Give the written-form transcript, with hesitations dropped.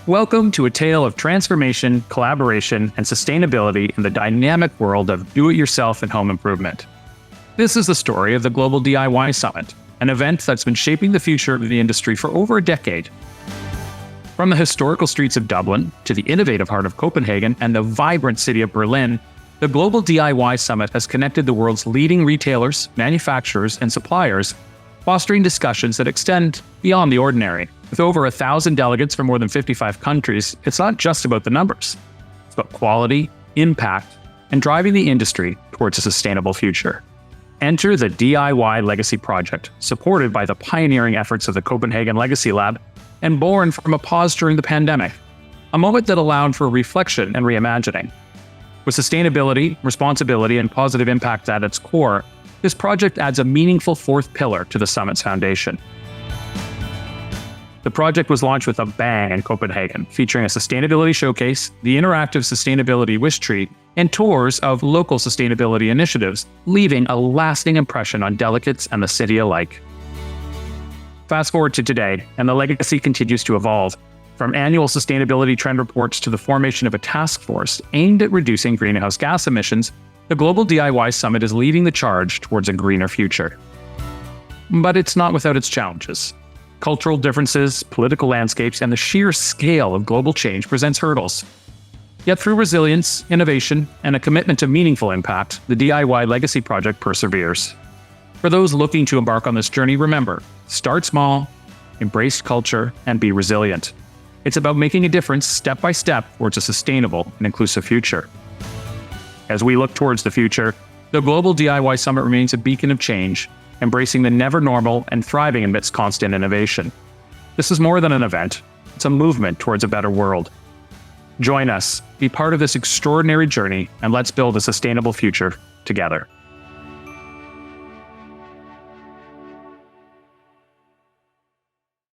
Welcome to a tale of transformation, collaboration, and sustainability in the dynamic world of do-it-yourself and home improvement. This is the story of the Global DIY Summit, an event that's been shaping the future of the industry for over a decade. From the historical streets of Dublin to the innovative heart of Copenhagen and the vibrant city of Berlin, the Global DIY Summit has connected the world's leading retailers, manufacturers, and suppliers, fostering discussions that extend beyond the ordinary. With over 1,000 delegates from more than 55 countries, it's not just about the numbers. It's about quality, impact, and driving the industry towards a sustainable future. Enter the DIY Legacy Project, supported by the pioneering efforts of the Copenhagen Legacy Lab and born from a pause during the pandemic, a moment that allowed for reflection and reimagining. With sustainability, responsibility, and positive impact at its core, this project adds a meaningful fourth pillar to the summit's foundation. The project was launched with a bang in Copenhagen, featuring a sustainability showcase, the interactive sustainability wish tree, and tours of local sustainability initiatives, leaving a lasting impression on delegates and the city alike. Fast forward to today, and the legacy continues to evolve. From annual sustainability trend reports to the formation of a task force aimed at reducing greenhouse gas emissions, the Global DIY Summit is leading the charge towards a greener future. But it's not without its challenges. Cultural differences, political landscapes, and the sheer scale of global change presents hurdles. Yet through resilience, innovation, and a commitment to meaningful impact, the DIY Legacy Project perseveres. For those looking to embark on this journey, remember, start small, embrace culture, and be resilient. It's about making a difference step by step towards a sustainable and inclusive future. As we look towards the future, the Global DIY Summit remains a beacon of change, embracing the never normal and thriving amidst constant innovation. This is more than an event, it's a movement towards a better world. Join us, be part of this extraordinary journey, and let's build a sustainable future together.